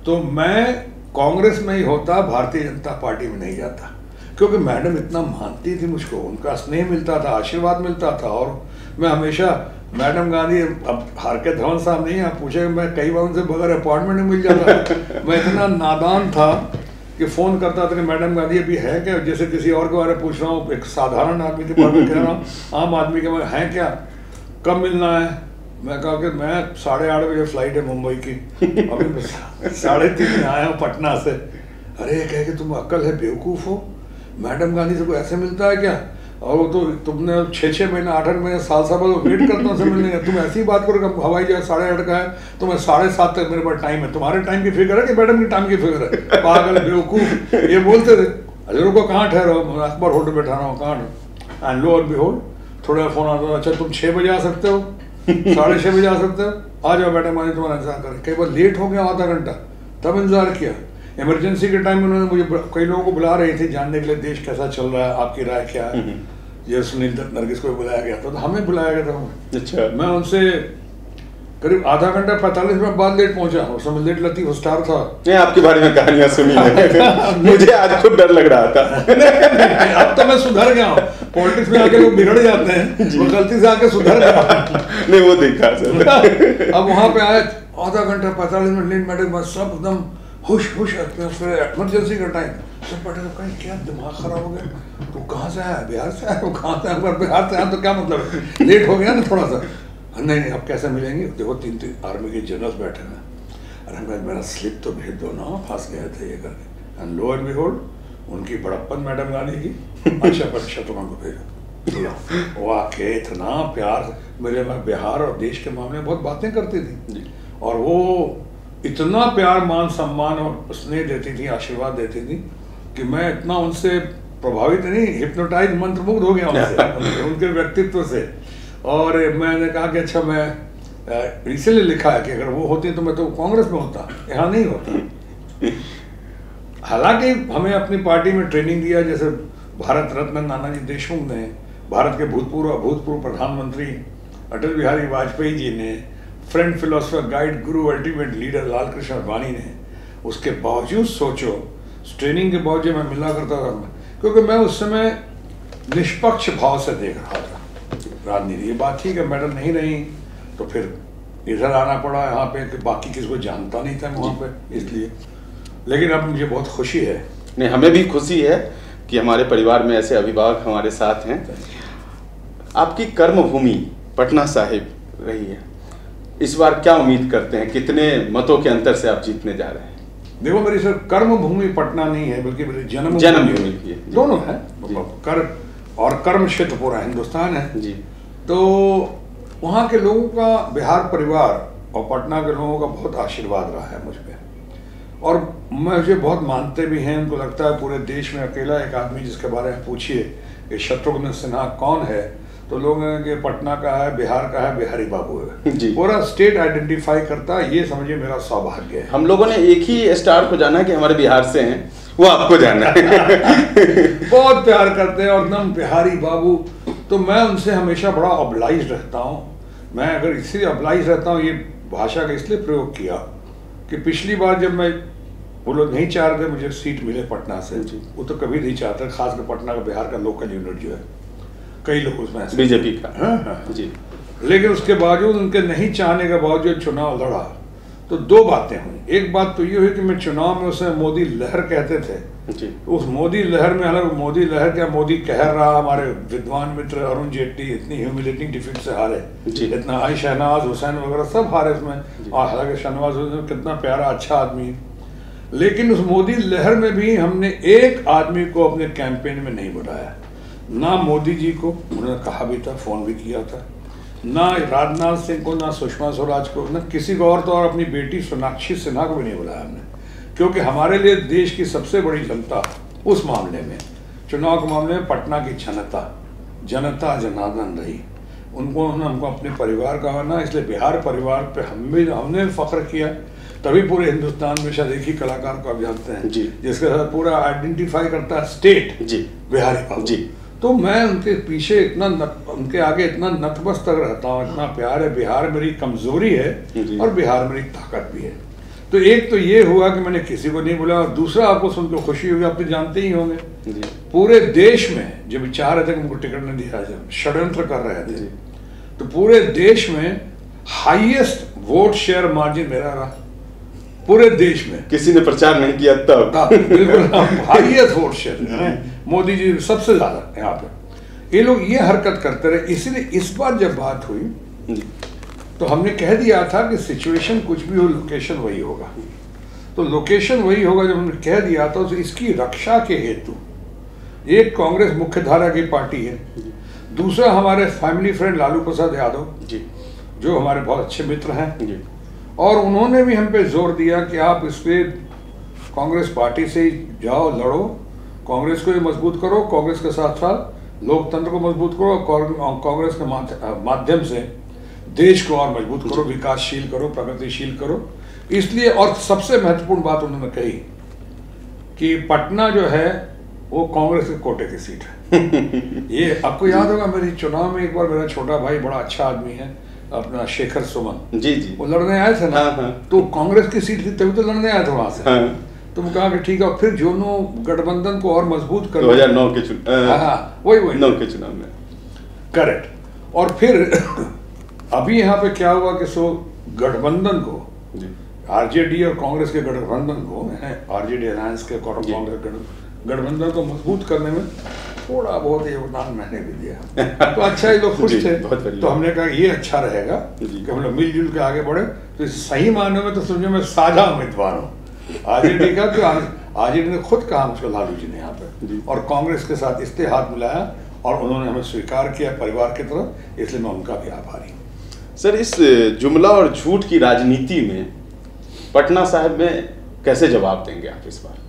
तो मैं कांग्रेस में ही होता, भारतीय जनता पार्टी में नहीं जाता, क्योंकि मैडम इतना मानती थी मुझको, उनका स्नेह मिलता था, आशीर्वाद मिलता था, और मैं हमेशा मैडम गांधी, अब हार के धवन साहब नहीं, आप पूछे, मैं कई बार उनसे बगैर अपॉइंटमेंट नहीं मिल जाता। मैं इतना नादान था कि फ़ोन करता था कि मैडम गांधी अभी है क्या, जैसे किसी और के बारे में पूछ रहा हूँ, एक साधारण आदमी के बारे में कह रहा हूँ, आम आदमी के बारे में, है क्या, कब मिलना है। मैं कहा कि मैं 8:30 बजे फ्लाइट है मुंबई की, अभी 3:30 में आया हूँ पटना से। अरे कहे कि तुम अक्ल है, बेवकूफ़ हो, मैडम गांधी से कोई ऐसे मिलता है क्या, और वो तो तुमने 6 महीने 8 महीने साल वेट करता हूँ मिलने का, तुम ऐसी बात करो कि हवाई जहाज 8:30 का है तो मैं 7:30 तक मेरे पास टाइम है, तुम्हारे टाइम की फिक्र है कि मैडम की टाइम की फिक्र है, पागल बेवकूफ़, ये बोलते थे। अरे रुको, कहाँ ठहरो, मैं अखबार होटल बैठा रहा हूँ, कहाँ, एंड लो और बिहोल्ड थोड़ा फ़ोन आता, अच्छा तुम 6 बजे आ सकते हो, 6:30 बजे आ सकते हो, आ जाओ मैडम गांधी तुम्हारा इंतजार करें। कई बार लेट हो गया आधा घंटा, तब इंतजार किया। इमरजेंसी के टाइम में उन्होंने मुझे, कई लोगों को बुला रही थी जानने के लिए देश कैसा चल रहा है, आपकी राय क्या है, ये सुनील दत्त नरगिस को बुलाया गया था, तो हमें बुलाया गया था। अच्छा। मैं उनसे करीब आधा घंटा 45 मिनट बाद लेट पहुंचा, उस समय लेट लतीफ स्टार था। नहीं, आपके बारे में कहानियां सुनी है। मुझे आज खुद डर लग रहा था। अब तो मैं सुधर गया हूँ, पॉलिटिक्स में आके लोग बिगड़ जाते हैं, वो गलती से आके सुधर गया। नहीं, वो देखा सर। अब वहाँ पे आए, आधा घंटा 45 मिनट लेट, मैडम सब एकदम हुश इमरजेंसी का टाइम, सब बैठे तो कहीं क्या दिमाग खराब हो गया, तो कहाँ से आया, बिहार से आया, वो कहाँ से आया, बिहार से आया तो क्या मतलब, लेट हो गया ना थोड़ा सा। नहीं, अब कैसे मिलेंगे, देखो 3 आर्मी के जनरल्स बैठे हैं, अरे मेरा स्लिप तो भेज दो ना, फंस गए थे ये करके, एंड लो एंड बिहोल्ड उनकी बड़प्पन मैडम गांधी की, अच्छा प्रतिशत को भेजो, वाकई इतना प्यार, मेरे में बिहार और देश के मामले में बहुत बातें करती थी, और वो इतना प्यार, मान सम्मान और स्नेह देती थी, आशीर्वाद देती थी कि मैं इतना उनसे प्रभावित नहीं, हिप्नोटाइज, मंत्रमुग्ध हो गया उनसे, उनके व्यक्तित्व से। और मैंने कहा कि अच्छा, मैं इसलिए लिखा है कि अगर वो होती तो मैं तो कांग्रेस में होता, यहाँ नहीं होता। हालांकि हमें अपनी पार्टी में ट्रेनिंग दिया, जैसे भारत रत्न नानाजी देशमुख ने, भारत के भूतपूर्व प्रधानमंत्री अटल बिहारी वाजपेयी जी ने, फ्रेंड, फिलोसफर, गाइड, गुरु, अल्टीमेट लीडर लाल कृष्ण आडवाणी ने, उसके बावजूद सोचो, ट्रेनिंग के बावजूद मैं मिला करता था, क्योंकि मैं उस समय निष्पक्ष भाव से देख रहा था राजनीति। ये बात ठीक है, मैडम नहीं रही तो फिर इधर आना पड़ा यहाँ पे, कि बाकी किसी को जानता नहीं था वहाँ पे, इसलिए। लेकिन अब मुझे बहुत खुशी है। नहीं, हमें भी खुशी है कि हमारे परिवार में ऐसे अभिभावक हमारे साथ हैं। आपकी कर्मभूमि पटना साहिब रही है, इस बार क्या उम्मीद करते हैं, कितने मतों के अंतर से आप जीतने जा रहे हैं? देखो, मेरी सर कर्मभूमि पटना नहीं है, बल्कि मेरी जन्मभूमि दोनों है, कर और कर्म क्षेत्र पूरा हिंदुस्तान है जी। तो वहाँ के लोगों का, बिहार परिवार और पटना के लोगों का बहुत आशीर्वाद रहा है मुझ पे, और मुझे बहुत मानते भी हैं। उनको लगता है पूरे देश में अकेला एक आदमी जिसके बारे में पूछिए कि शत्रुघ्न सिन्हा कौन है, तो लोग के पटना का है, बिहार का है, बिहारी बाबू है, पूरा स्टेट आइडेंटिफाई करता है। ये समझिए मेरा सौभाग्य है। हम लोगों ने एक ही स्टार को जाना है कि हमारे बिहार से हैं, वो आपको जानना है। बहुत प्यार करते हैं और एकदम बिहारी बाबू, तो मैं उनसे हमेशा बड़ा ऑब्लाइज रहता हूँ। मैं अगर इसलिए ऑब्लाइज रहता हूँ, ये भाषा का इसलिए प्रयोग किया कि पिछली बार जब मैं, वो लोग नहीं चाह रहे थे मुझे सीट मिले पटना से, वो तो कभी नहीं चाहते, खासकर पटना का बिहार का लोकल यूनिट जो है, कई लोग उसमें बीजेपी का। हाँ, जी। लेकिन उसके बावजूद, उनके नहीं चाहने के बावजूद चुनाव लड़ा, तो 2 बातें हुई। एक बात तो ये हुई कि मैं चुनाव में उसे मोदी लहर कहते थे जी। उस मोदी लहर में, हालांकि मोदी लहर क्या, मोदी कहर रहा, हमारे विद्वान मित्र अरुण जेटली इतनी ह्यूमिलेटिंग डिफीट से हारे, इतना आई, शहनवाज हुसैन वगैरह सब हारे उसमें, और हालांकि शहनवाज हुसैन कितना प्यारा अच्छा आदमी, लेकिन उस मोदी लहर में भी हमने एक आदमी को अपने कैंपेन में नहीं बुलाया, ना मोदी जी को, उन्होंने कहा भी था, फोन भी किया था, ना राजनाथ सिंह को, ना सुषमा स्वराज को, ना किसी को और, तो और अपनी बेटी सोनाक्षी सिन्हा को भी नहीं बुलाया हमने, क्योंकि हमारे लिए देश की सबसे बड़ी जनता उस मामले में, चुनाव के मामले में पटना की जनता जनार्दन रही। उनको हमको अपने परिवार का होना, इसलिए बिहार परिवार पे हमने फख्र किया। तभी पूरे हिंदुस्तान में शायद एक ही कलाकार को आप जानते हैं जिसके साथ पूरा आइडेंटिफाई करता है स्टेट जी, बिहारी बाबू जी। तो मैं उनके पीछे इतना उनके आगे इतना नतमस्तक रहता हूँ, इतना प्यार है। बिहार मेरी कमजोरी है और बिहार मेरी ताकत भी है। तो एक तो ये हुआ कि मैंने किसी को नहीं बुलाया, और दूसरा आपको सुनकर खुशी हुई, आप तो जानते ही होंगे पूरे देश में जब चाह रहे थे कि उनको टिकट नहीं दिया जाए, षड्यंत्र कर रहे थे, तो पूरे देश में हाईएस्ट वोट शेयर मार्जिन मेरा रहा पूरे देश में। किसी ने प्रचार नहीं किया तब बिल्कुल highest vote share, Modi ji सबसे ज्यादा यहाँ पे। ये लोग ये हरकत करते रहे, इसलिए इस बार जब बात हुई तो हमने कह दिया था कि सिचुएशन कुछ भी हो, लोकेशन वही होगा। तो लोकेशन वही होगा जब हमने कह दिया था, तो इसकी रक्षा के हेतु एक कांग्रेस मुख्य धारा की पार्टी है, दूसरा हमारे फैमिली फ्रेंड लालू प्रसाद यादव जी, जो हमारे बहुत अच्छे मित्र हैं जी, और उन्होंने भी हम पे जोर दिया कि आप इस पे कांग्रेस पार्टी से जाओ, लड़ो, कांग्रेस को भी मजबूत करो, कांग्रेस के साथ साथ लोकतंत्र को मजबूत करो, कांग्रेस के माध्यम से देश को और मजबूत करो, विकासशील करो, प्रगतिशील करो। इसलिए, और सबसे महत्वपूर्ण बात उन्होंने कही कि पटना जो है वो कांग्रेस के कोटे की सीट है। ये आपको याद होगा, मेरी चुनाव में एक बार मेरा छोटा भाई, बड़ा अच्छा आदमी है अपना, शेखर सुमन जी, वो लड़ने आए थे ना, तो कांग्रेस की सीट थी, तभी तो लड़ने आए थे वहां से। तो वो कहा कि ठीक है, और फिर दोनों गठबंधन को और मजबूत करो, 2009 के चुनाव, वही 9 के चुनाव में, करेक्ट। और फिर अभी यहाँ पे क्या हुआ कि सो गठबंधन को, आरजेडी और कांग्रेस के गठबंधन को, आरजेडी अलायंस के कांग्रेस गठबंधन को मजबूत करने में थोड़ा बहुत योगदान मैंने भी दिया। तो अच्छा, ये लोग खुश थे, तो हमने कहा ये अच्छा रहेगा कि हम लोग मिलजुल के आगे बढ़े। तो सही मायने में तो समझो मैं साझा उम्मीदवार हूँ आरजेडी का, तो आरजेडी ने खुद कहा मुझको लालू जी ने यहाँ पे, और कांग्रेस के साथ इसलिए हाथ मिलाया और उन्होंने हमें स्वीकार किया परिवार की तरफ, इसलिए मैं उनका भी आभारी हूँ। सर, इस जुमला और झूठ की राजनीति में पटना साहिब में कैसे जवाब देंगे आप इस बार?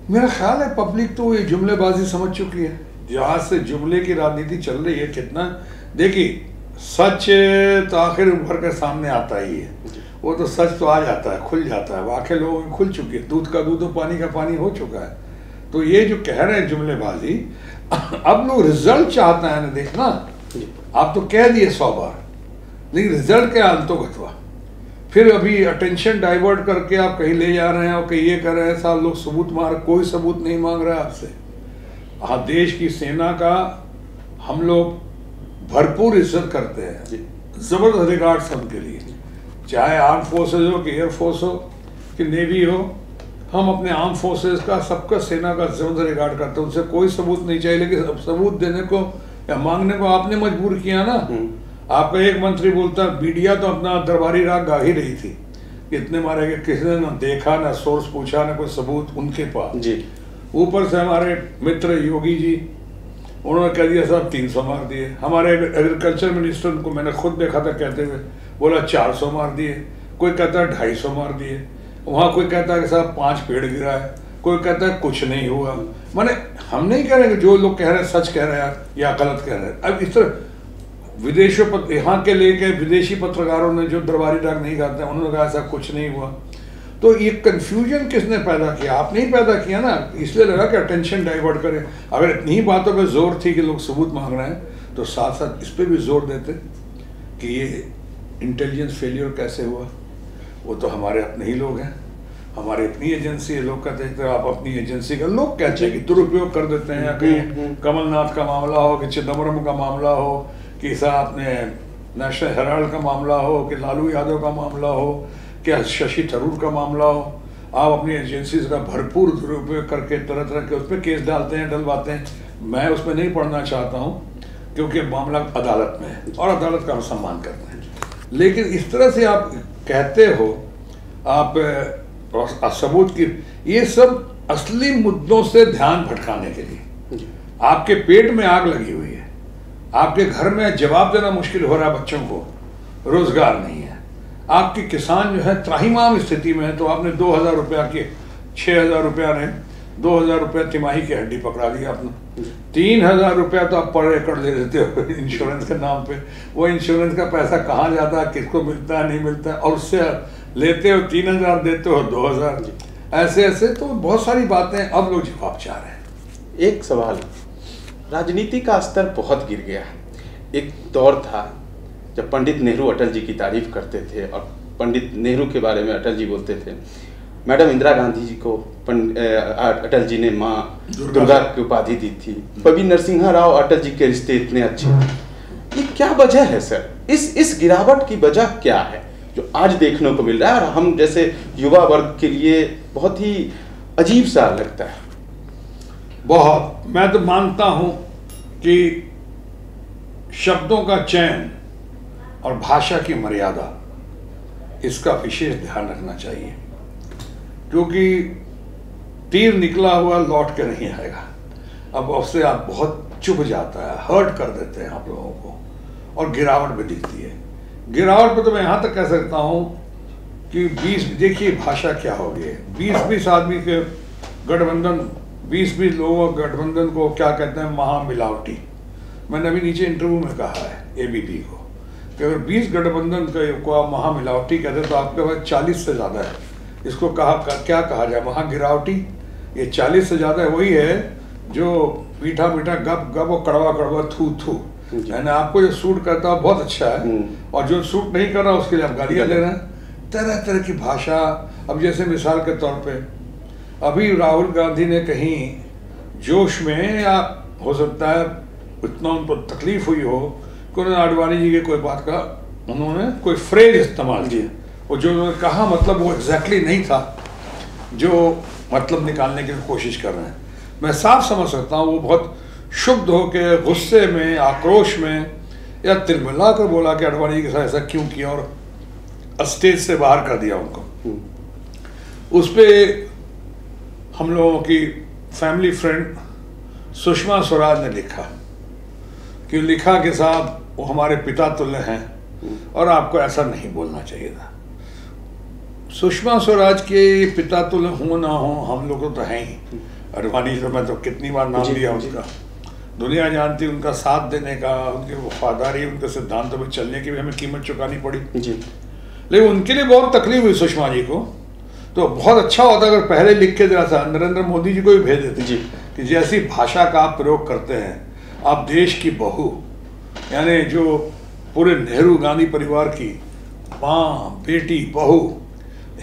मेरा ख्याल है पब्लिक तो ये जुमलेबाजी समझ चुकी है। जहाँ से जुमले की राजनीति चल रही है, कितना देखिए, सच तो आखिर उभर कर सामने आता ही है, वो तो सच तो आ जाता है, खुल जाता है, वाकई लोगों की खुल चुकी है, दूध का दूध और पानी का पानी हो चुका है। तो ये जो कह रहे हैं जुमलेबाजी, अब लोग रिजल्ट चाहते हैं, देखना आप तो कह दिए 100 बार, लेकिन रिजल्ट क्या अंतो घटवा, फिर अभी अटेंशन डाइवर्ट करके आप कहीं ले जा रहे हैं और कहीं ये कर रहे हैं, साहब लोग सबूत कोई सबूत नहीं मांग रहा है आपसे। हाँ, देश की सेना का हम लोग भरपूर इज्जत करते हैं, जबरदस्त रिगार्ड्स उनके लिए, चाहे आर्म फोर्सेज हो कि एयरफोर्स हो कि नेवी हो, हम अपने आर्म फोर्सेज का, सबका, सेना का जबरदस्त रिगार्ड करते हैं। उनसे कोई सबूत नहीं चाहिए, लेकिन सबूत देने को या मांगने को आपने मजबूर किया ना। आपका एक मंत्री बोलता, मीडिया तो अपना दरबारी राग गा ही रही थी, कितने मारे गए, किसी ने ना देखा, ना सोर्स पूछा, ना कोई सबूत उनके पास जी। ऊपर से हमारे मित्र योगी जी, उन्होंने कह दिया साहब 300 मार दिए। हमारे एग्रीकल्चर मिनिस्टर को मैंने खुद देखा था कहते हुए, बोला 400 मार दिए, कोई कहता है 250 मार दिए, वहाँ कोई कहता है कि साहब 5 पेड़ गिरा है, कोई कहता है कुछ नहीं हुआ। माने हम नहीं कह रहे कि जो लोग कह रहे हैं सच कह रहे हैं या गलत कह रहे हैं। अब इस तरह विदेशों पर यहाँ के लेके विदेशी पत्रकारों ने जो दरबारी राग नहीं गाते, उन्होंने कहा ऐसा कुछ नहीं हुआ। तो ये कंफ्यूजन किसने पैदा किया? आपने ही पैदा किया ना, इसलिए लगा कि अटेंशन डाइवर्ट करें। अगर इतनी ही बातों पे जोर थी कि लोग सबूत मांग रहे हैं, तो साथ साथ इस पे भी जोर देते कि ये इंटेलिजेंस फेलियर कैसे हुआ। वो तो हमारे अपने ही लोग हैं, हमारी अपनी एजेंसी है। लोग कहते हैं आप अपनी एजेंसी का, लोग कहते हैं कि दुरुपयोग कर देते हैं, या कहीं कमलनाथ का मामला हो, कि चिदम्बरम का मामला हो, कि साहब अपने नेशनल हेराल्ड का मामला हो, कि लालू यादव का मामला हो, क्या शशि थरूर का मामला हो, आप अपनी एजेंसीज का भरपूर दुरुपयोग करके तरह तरह के उस पर केस डालते हैं, डलवाते हैं। मैं उसमें नहीं पढ़ना चाहता हूँ, क्योंकि मामला अदालत में है और अदालत का हम सम्मान करते हैं। लेकिन इस तरह से आप कहते हो, आप सबूत की, ये सब असली मुद्दों से ध्यान भटकाने के लिए। आपके पेट में आग लगी हुई है, आपके घर में जवाब देना मुश्किल हो रहा है बच्चों को, रोजगार नहीं है, आपके किसान जो है त्राहिमाम स्थिति में है, तो आपने 2000 रुपया के 6000 रुपया ने 2000 रुपया तिमाही की हड्डी पकड़ा दी आपने। 3000 रुपया तो आप पर एकड़ ले लेते हो इंश्योरेंस के नाम पे। वो इंश्योरेंस का पैसा कहाँ जाता है, किसको मिलता है, नहीं मिलता है, और उससे लेते हो 3000 देते हो 2000। ऐसे ऐसे तो बहुत सारी बातें अब लोग जवाब चाह रहे हैं। एक सवाल, राजनीति का स्तर बहुत गिर गया। एक दौर था जब पंडित नेहरू अटल जी की तारीफ करते थे और पंडित नेहरू के बारे में अटल जी बोलते थे। मैडम इंदिरा गांधी जी को अटल जी ने माँ दुर्गा की उपाधि दी थी। पी नरसिम्हा राव अटल जी के रिश्ते इतने अच्छे थे। ये क्या वजह है सर? इस गिरावट की वजह क्या है जो आज देखने को मिल रहा है और हम जैसे युवा वर्ग के लिए बहुत ही अजीब सा लगता है? बहुत, मैं तो मानता हूं कि शब्दों का चयन और भाषा की मर्यादा, इसका विशेष ध्यान रखना चाहिए, क्योंकि तीर निकला हुआ लौट के नहीं आएगा। अब उससे आप बहुत चुभ जाता है, हर्ट कर देते हैं आप लोगों को, और गिरावट भी दिखती है। गिरावट पे तो मैं यहाँ तक कह सकता हूँ कि 20, देखिए भाषा क्या हो गई, 20-20 आदमी के गठबंधन, 20-20 लोगों के गठबंधन को क्या कहते हैं, महामिलावटी। मैंने अभी नीचे इंटरव्यू में कहा है एबीपी को कि अगर 20 गठबंधन को आप महामिलावटी कहते हैं तो आपके पास 40 से ज़्यादा है। इसको क्या कहा जाए, महागिरावटी। ये 40 से ज़्यादा वही है जो मीठा मीठा गप गप और कड़वा कड़वा थू थू, यानी आपको जो सूट करता है बहुत अच्छा है, और जो सूट नहीं कर रहा उसके लिए आप गालियाँ दे रहे हैं। तरह तरह की भाषा। अब जैसे मिसाल के तौर पे अभी राहुल गांधी ने कहीं जोश में, या हो सकता है इतना उनको तकलीफ हुई हो कि उन्होंने आडवाणी जी के कोई बात का, उन्होंने कोई फ्रेज इस्तेमाल किया, और जो उन्होंने कहा मतलब वो एग्जैक्टली नहीं था जो मतलब निकालने की कोशिश कर रहे हैं। मैं साफ समझ सकता हूँ वो बहुत शुद्ध होकर गुस्से में, आक्रोश में, या तिलमिला कर बोला कि आडवाणी जी के साथ ऐसा क्यों किया, और स्टेज से बाहर कर दिया उनको। उस पर हम लोगों की फैमिली फ्रेंड सुषमा स्वराज ने लिखा कि लिखा कि साहब वो हमारे पिता तुल्य हैं और आपको ऐसा नहीं बोलना चाहिए था। सुषमा स्वराज के पिता तुल्य हो ना हो, हम लोग तो हैं ही। आडवाणी जी मैं तो कितनी बार नाम लिया उसका, दुनिया जानती उनका साथ देने का, उनकी वफादारी, उनके सिद्धांतों में चलने की भी हमें कीमत चुकानी पड़ी जी। लेकिन उनके लिए बहुत तकलीफ हुई सुषमा जी को। तो बहुत अच्छा होता अगर पहले लिख के जरा सा नरेंद्र मोदी जी को भी भेज देते जी कि जैसी भाषा का आप प्रयोग करते हैं, आप देश की बहू, यानी जो पूरे नेहरू गांधी परिवार की माँ, बेटी, बहू,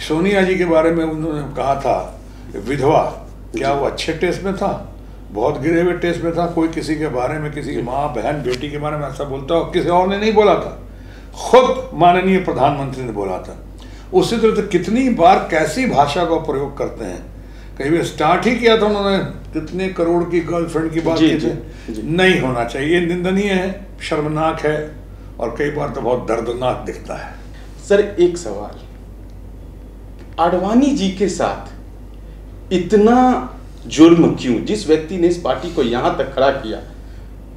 सोनिया जी के बारे में उन्होंने कहा था विधवा, क्या वो अच्छे टेस्ट में था? बहुत गिरे हुए टेस्ट में था। कोई किसी के बारे में, किसी की माँ, बहन, बेटी के बारे में ऐसा बोलता हो, किसी और ने नहीं बोला था, खुद माननीय प्रधानमंत्री ने बोला था। उसी तरह से कितनी बार कैसी भाषा का प्रयोग करते हैं। कहीं भी स्टार्ट ही किया था उन्होंने कितने करोड़ की गर्लफ्रेंड की बात की थी। नहीं होना चाहिए, निंदनीय है, शर्मनाक है, और कई बार तो बहुत दर्दनाक दिखता है। सर एक सवाल, आडवाणी जी के साथ इतना जुर्म क्यों? जिस व्यक्ति ने इस पार्टी को यहाँ तक खड़ा किया,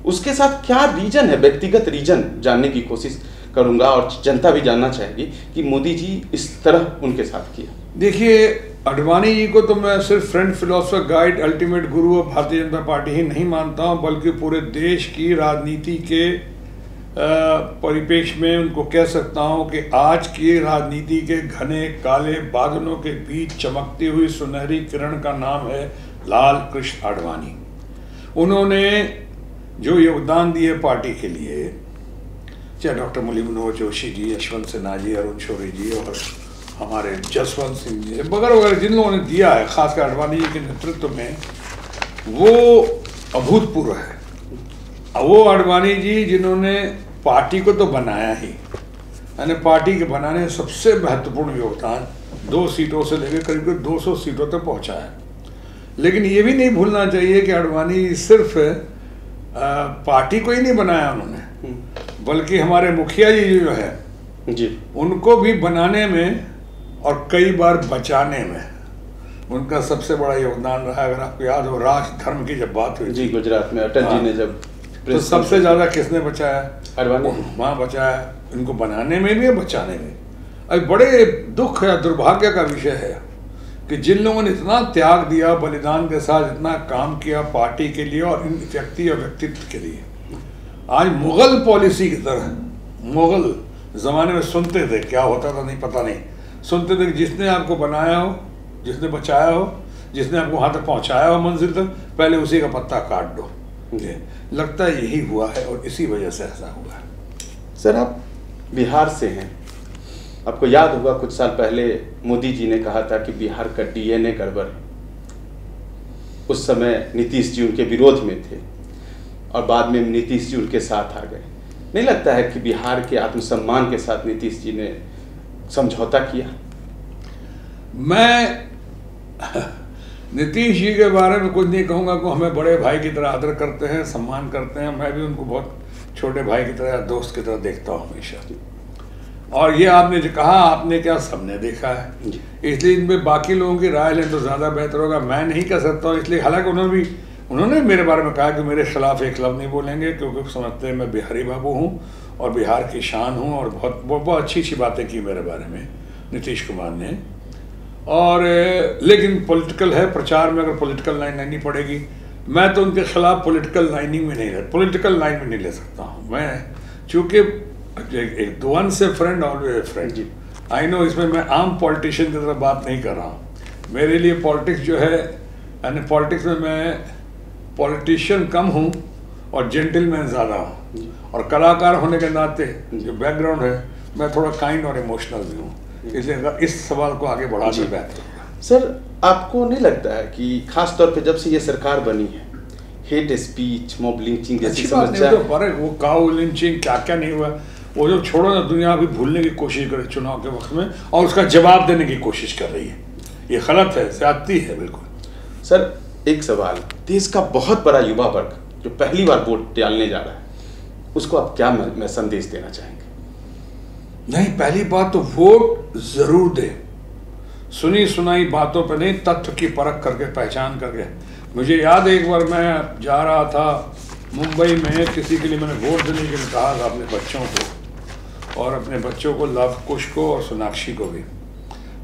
उसके साथ क्या रीजन है? व्यक्तिगत रीजन जानने की कोशिश करूंगा, और जनता भी जानना चाहेगी कि मोदी जी इस तरह उनके साथ किया। देखिए, आडवाणी जी को तो मैं सिर्फ फ्रेंड, फिलोसफर, गाइड, अल्टीमेट गुरु और भारतीय जनता पार्टी ही नहीं मानता हूँ, बल्कि पूरे देश की राजनीति के परिप्रेक्ष्य में उनको कह सकता हूँ कि आज की राजनीति के घने काले बादलों के बीच चमकती हुई सुनहरी किरण का नाम है लाल कृष्ण आडवाणी। उन्होंने जो योगदान दिए पार्टी के लिए, चाहे डॉक्टर मुरली मनोहर जोशी जी, यशवंत सिन्हा जी, अरुण शौरी जी, और हमारे जसवंत सिंह जी वगैरह वगैरह, जिन लोगों ने दिया है, खासकर आडवाणी जी के नेतृत्व में, वो अभूतपूर्व है। वो आडवाणी जी जिन्होंने पार्टी को तो बनाया ही, यानी पार्टी के बनाने में सबसे महत्वपूर्ण योगदान 2 सीटों से लेकर करीब 200 सीटों तक पहुंचाया। लेकिन ये भी नहीं भूलना चाहिए कि आडवाणी सिर्फ पार्टी को ही नहीं बनाया उन्होंने, बल्कि हमारे मुखिया जी जो है जी, उनको भी बनाने में और कई बार बचाने में उनका सबसे बड़ा योगदान रहा। अगर आपको याद हो, राज धर्म की जब बात हुई जी, गुजरात में अटल जी ने जब तो सबसे ज्यादा किसने बचाया? अडवाणी। वहाँ बचाया, इनको बनाने में भी बचाने में। अब बड़े दुख या दुर्भाग्य का विषय है कि जिन लोगों ने इतना त्याग दिया, बलिदान के साथ इतना काम किया पार्टी के लिए और इन व्यक्ति या व्यक्तित्व के लिए, आज मुगल पॉलिसी की तरह, मुगल जमाने में सुनते थे, क्या होता था नहीं पता नहीं, सुनते थे कि जिसने आपको बनाया हो, जिसने बचाया हो, जिसने आपको वहाँ तक पहुँचाया हो मंजिल तक, पहले उसी का पत्ता काट दो। लगता है यही हुआ है और इसी वजह से ऐसा हुआ है। सर, आप बिहार से हैं, आपको याद होगा कुछ साल पहले मोदी जी ने कहा था कि बिहार का डीएनए गड़बड़ है। उस समय नीतीश जी उनके विरोध में थे और बाद में नीतीश जी उनके साथ आ गए। नहीं लगता है कि बिहार के आत्मसम्मान के साथ नीतीश जी ने समझौता किया? मैं नीतीश जी के बारे में कुछ नहीं कहूँगा कि हमें बड़े भाई की तरह आदर करते हैं, सम्मान करते हैं। मैं भी उनको बहुत छोटे भाई की तरह, दोस्त की तरह देखता हूँ हमेशा। और ये आपने जो कहा, आपने क्या, सबने देखा है, इसलिए इनमें बाकी लोगों की राय लें तो ज़्यादा बेहतर होगा। मैं नहीं कर सकता हूँ इसलिए, हालांकि उन्होंने मेरे बारे में कहा कि मेरे खिलाफ एक लफ्ज़ नहीं बोलेंगे, क्योंकि समझते हैं मैं बिहारी बाबू हूँ और बिहार की शान हूँ, और बहुत अच्छी अच्छी बातें की मेरे बारे में नीतीश कुमार ने। और लेकिन पॉलिटिकल है, प्रचार में अगर पॉलिटिकल लाइन लेनी पड़ेगी, मैं तो उनके खिलाफ पॉलिटिकल लाइन में नहीं ले सकता हूँ मैं, चूँकि एक वन से friend always a friend. I know, इसमें मैं आम पॉलिटिशियन की तरह बात नहीं कर रहा हूँ। मेरे लिए पॉलिटिक्स जो है, यानी पॉलिटिक्स में मैं पॉलिटिशियन कम हूँ और जेंटलमैन ज़्यादा हूँ, और कलाकार होने के नाते जो बैकग्राउंड है, मैं थोड़ा काइंड और इमोशनल भी हूँ, इसलिए इस सवाल को आगे बढ़ाना बेहतर होगा। सर, आपको नहीं लगता है कि खास तौर पे जब से ये सरकार बनी है, हेट स्पीच, मॉब लिंचिंग जैसी समस्या, वो काउ लिंचिंग क्या क्या नहीं हुआ, वो जो छोड़ो ना, दुनिया अभी भूलने की कोशिश करे चुनाव के वक्त में, और उसका जवाब देने की कोशिश कर रही है। ये गलत है, ज्यादती है बिल्कुल। सर, एक सवाल, देश का बहुत बड़ा युवा वर्ग जो पहली बार वोट डालने जा रहा है, उसको आप क्या मैं संदेश देना चाहेंगे? नहीं, पहली बात तो वोट जरूर दे, सुनी सुनाई बातों पर नहीं, तथ्य की परख करके, पहचान करके। मुझे याद है एक बार मैं जा रहा था मुंबई में, किसी के लिए मैंने वोट देने के लिए कहा था अपने बच्चों को, और अपने बच्चों को, लव कुश को और सोनाक्षी को भी।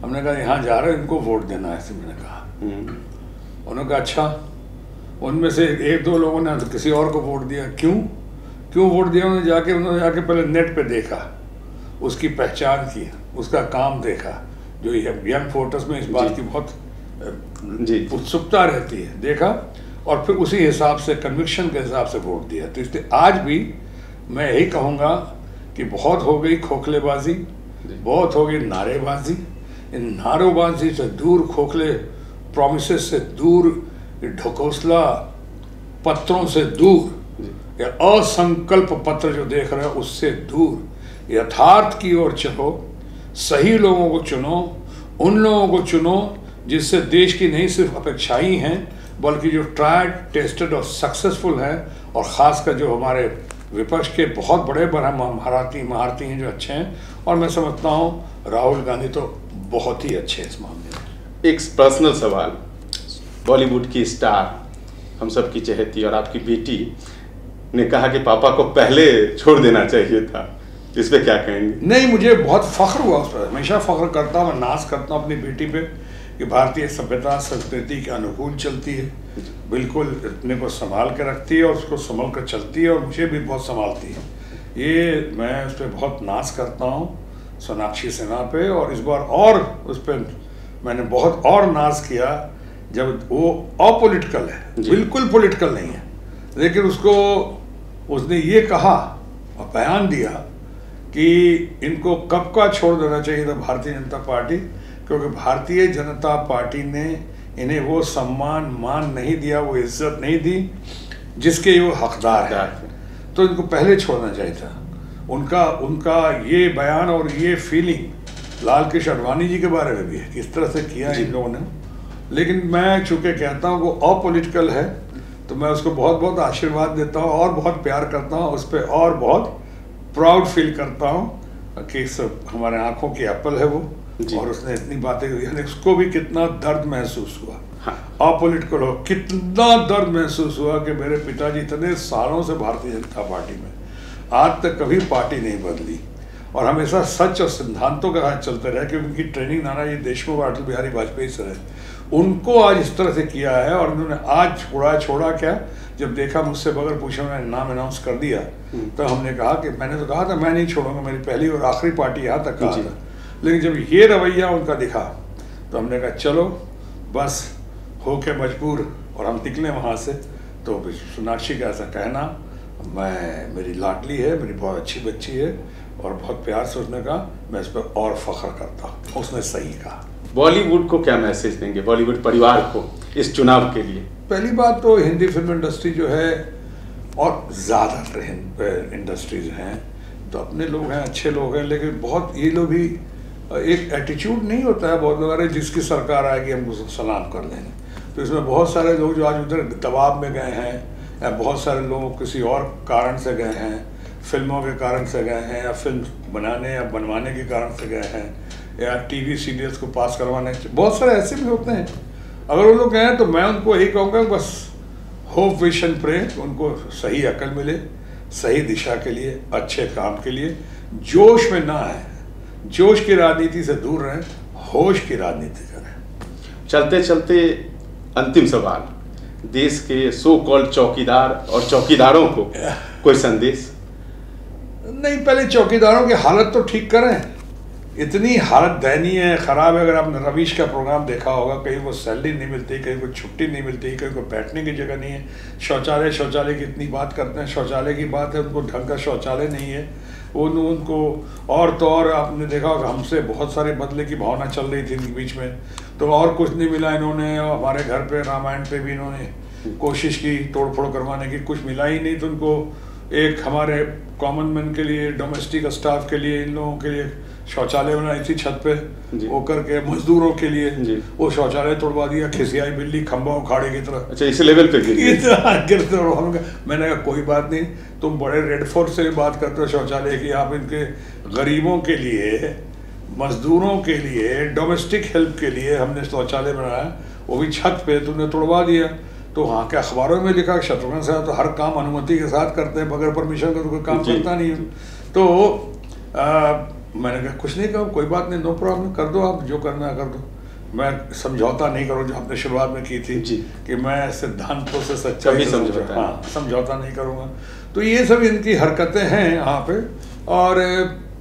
हमने कहा यहाँ जा रहे हैं, इनको वोट देना है, ऐसे मैंने कहा। उन्होंने कहा अच्छा। उनमें से एक दो लोगों ने तो किसी और को वोट दिया। क्यों वोट दिया? उन्होंने जाके पहले नेट पे देखा, उसकी पहचान की, उसका काम देखा। जो यंग वोटर्स में इस बात की बहुत उत्सुकता रहती है, देखा, और फिर उसी हिसाब से, कन्विक्शन के हिसाब से वोट दिया। तो इसलिए आज भी मैं यही कहूँगा कि बहुत हो गई खोखलेबाजी, बहुत हो गई नारेबाजी। इन नारेबाजी से दूर, खोखले प्रॉमिसेस से दूर, ढकोसला पत्रों से दूर, या असंकल्प पत्र जो देख रहे हैं उससे दूर, यथार्थ की ओर चलो, सही लोगों को चुनो, उन लोगों को चुनो जिससे देश की नहीं सिर्फ अपेक्षाएं हैं, बल्कि जो ट्राइड, टेस्टेड और सक्सेसफुल हैं, और ख़ासकर जो हमारे विपक्ष के बहुत बड़े महारथी हैं, जो अच्छे हैं। और मैं समझता हूँ राहुल गांधी तो बहुत ही अच्छे हैं इस मामले में। एक पर्सनल सवाल, बॉलीवुड की स्टार, हम सब की चहेती और आपकी बेटी ने कहा कि पापा को पहले छोड़ देना चाहिए था, इस पे क्या कहेंगे? नहीं, मुझे बहुत फख्र हुआ उस पर, हमेशा फख्र करता हूँ, नाज करता हूँ अपनी बेटी पे कि भारतीय सभ्यता संस्कृति के अनुकूल चलती है, बिल्कुल अपने को संभाल के रखती है और उसको संभल कर चलती है, और मुझे भी बहुत संभालती है। ये मैं उस पर बहुत नाज करता हूँ, सोनाक्षी सिन्हा पे। और इस बार और उस पर मैंने बहुत और नाज किया जब वो अपॉलिटिकल है, बिल्कुल पॉलिटिकल नहीं है, लेकिन उसने ये कहा और बयान दिया कि इनको कब का छोड़ देना चाहिए था भारतीय जनता पार्टी, क्योंकि भारतीय जनता पार्टी ने इन्हें वो सम्मान, मान नहीं दिया, वो इज्जत नहीं दी जिसके वो हकदार है। तो इनको पहले छोड़ना चाहिए था। उनका ये बयान और ये फीलिंग लाल कृष्ण आडवाणी जी के बारे में भी है, किस तरह से किया इन लोगों ने। लेकिन मैं चूँकि कहता हूँ वो अपॉलिटिकल है, तो मैं उसको बहुत बहुत आशीर्वाद देता हूँ और बहुत प्यार करता हूँ उस पर, और बहुत प्राउड फील करता हूँ कि सब हमारे आंखों की एप्पल है वो, और उसने इतनी बातें, यानी उसको भी कितना दर्द महसूस हुआ। हाँ। अपॉलिटिकल हो। कितना दर्द महसूस हुआ कि मेरे पिताजी इतने सालों से भारतीय जनता पार्टी में, आज तक कभी पार्टी नहीं बदली और हमेशा सच और सिद्धांतों के साथ चलते रहे, क्योंकि उनकी ट्रेनिंग नानाजी देशमुख और अटल बिहारी वाजपेयी से रहे। उनको आज इस तरह से किया है और उन्होंने आज छोड़ा क्या, जब देखा मुझसे बगैर पूछे मैंने नाम अनाउंस कर दिया, तो हमने कहा कि मैंने तो कहा था मैं नहीं छोड़ूंगा, मेरी पहली और आखिरी पार्टी यहाँ तक कहा था, लेकिन जब ये रवैया उनका दिखा तो हमने कहा चलो बस हो के मजबूर, और हम निकले वहाँ से। तो सोनाक्षी का ऐसा कहना, मेरी लाडली है, मेरी बहुत अच्छी बच्ची है और बहुत प्यार से उसने कहा, मैं इस पर और फख्र करता हूँ। उसने सही कहा। बॉलीवुड को क्या मैसेज देंगे, बॉलीवुड परिवार को इस चुनाव के लिए? पहली बात तो हिंदी फिल्म इंडस्ट्री जो है और ज़्यादातर इंडस्ट्रीज हैं तो अपने लोग हैं, अच्छे लोग हैं, लेकिन बहुत ये लोग भी एक एटीट्यूड नहीं होता है बहुत लोग, अरे जिसकी सरकार आएगी हम उसको सलाम कर लेंगे। तो इसमें बहुत सारे लोग जो आज उधर दबाव में गए हैं, या बहुत सारे लोग किसी और कारण से गए हैं, फिल्मों के कारण से गए हैं, या फिल्म बनाने या बनवाने के कारण से गए हैं, या टीवी सीरियल्स को पास करवाने, बहुत सारे ऐसे भी होते हैं। अगर वो लोग गए तो मैं उनको यही कहूँगा बस होप विश एंड प्रे, उनको सही अकल मिले, सही दिशा के लिए, अच्छे काम के लिए। जोश में ना आए, जोश की राजनीति से दूर रहें, होश की राजनीति करें। चलते चलते अंतिम सवाल, देश के सो कॉल्ड चौकीदार और चौकीदारों को कोई संदेश? नहीं, पहले चौकीदारों की हालत तो ठीक करें। इतनी हालत दयनीय है, ख़राब है। अगर आपने रवीश का प्रोग्राम देखा होगा, कहीं को सैलरी नहीं मिलती, कहीं को छुट्टी नहीं मिलती, कहीं को बैठने की जगह नहीं है, शौचालय की इतनी बात करते हैं, शौचालय की बात है, उनको ढंग का शौचालय नहीं है। उनको और तो और आपने देखा होगा हमसे बहुत सारे बदले की भावना चल रही थी इनके बीच में, तो और कुछ नहीं मिला इन्होंने। हमारे घर पे रामायण पे भी इन्होंने कोशिश की तोड़फोड़ करवाने की, कुछ मिला ही नहीं। तो उनको एक हमारे कॉमन मैन के लिए, डोमेस्टिक स्टाफ के लिए, इन लोगों के लिए शौचालय बनाई थी छत पे, वो करके मजदूरों के लिए वो शौचालय तोड़वा दिया, खिसियाई बिल्ली खंबा उखाड़े की तरह। अच्छा, इस लेवल पे गिरते। मैंने कहा कोई बात नहीं, तुम बड़े रेड फोर्ट से भी बात करते हो शौचालय की, आप इनके गरीबों के लिए, मजदूरों के लिए, डोमेस्टिक हेल्प के लिए हमने शौचालय बनाया, वो भी छत पे, तुमने तोड़वा दिया। तो वहाँ के अखबारों में लिखा शत्रुघ्न साहब तो हर काम अनुमति के साथ करते हैं, बगैर परमिशन का तो कोई काम करता नहीं। तो मैंने कहा कुछ नहीं कहा, कोई बात नहीं, नो प्रॉब्लम, कर दो आप जो करना है कर दो। मैं समझौता नहीं करूँ, जो आपने शुरुआत में की थी कि मैं सिद्धांतों से सच्चाई से समझौता नहीं करूँगा। तो ये सब इनकी हरकतें हैं यहाँ पे, और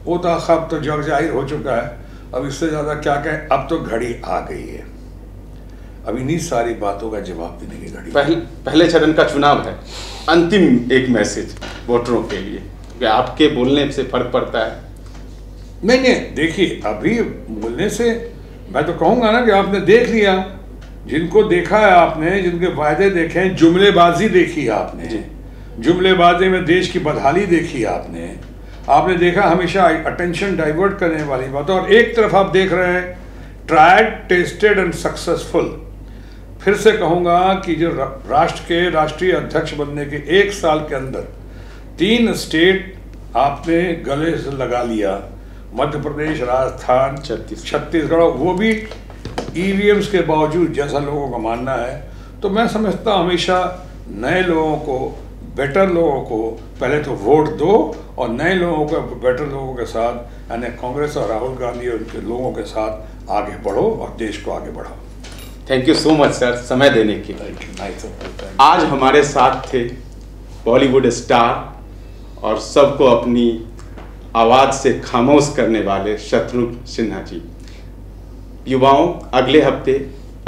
वो तो अब तो जग जाहिर हो चुका है। अब इससे ज़्यादा क्या कहें, अब तो घड़ी आ गई है, अब इन्हीं सारी बातों का जवाब देने की घड़ी। पहले चरण का चुनाव है, अंतिम एक मैसेज वोटरों के लिए, कि आपके बोलने से फर्क पड़ता है? नहीं, देखिए अभी बोलने से मैं तो कहूँगा ना कि आपने देख लिया, जिनको देखा है आपने, जिनके वायदे देखे हैं, जुमलेबाजी देखी है आपने, जुमलेबाजी में देश की बदहाली देखी है आपने देखा हमेशा अटेंशन डाइवर्ट करने वाली बात। और एक तरफ आप देख रहे हैं ट्राइड, टेस्टेड एंड सक्सेसफुल। फिर से कहूँगा कि जो राष्ट्र के राष्ट्रीय अध्यक्ष बनने के 1 साल के अंदर 3 स्टेट आपने गले से लगा लिया, मध्य प्रदेश, राजस्थान, छत्तीसगढ़, वो भी ईवीएम्स के बावजूद, जैसा लोगों का मानना है। तो मैं समझता हमेशा नए लोगों को, बेटर लोगों को पहले तो वोट दो, और नए लोगों को, बेटर लोगों के साथ, यानी कांग्रेस और राहुल गांधी और उनके लोगों के साथ आगे बढ़ो और देश को आगे बढ़ाओ। Thank you so much sir, समय देने के लिए। आज हमारे साथ थे बॉलीवुड स्टार और सबको अपनी आवाज़ से खामोश करने वाले शत्रुघ्न सिन्हा जी। युवाओं, अगले हफ्ते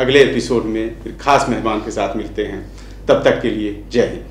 अगले एपिसोड में फिर खास मेहमान के साथ मिलते हैं, तब तक के लिए जय हिंद।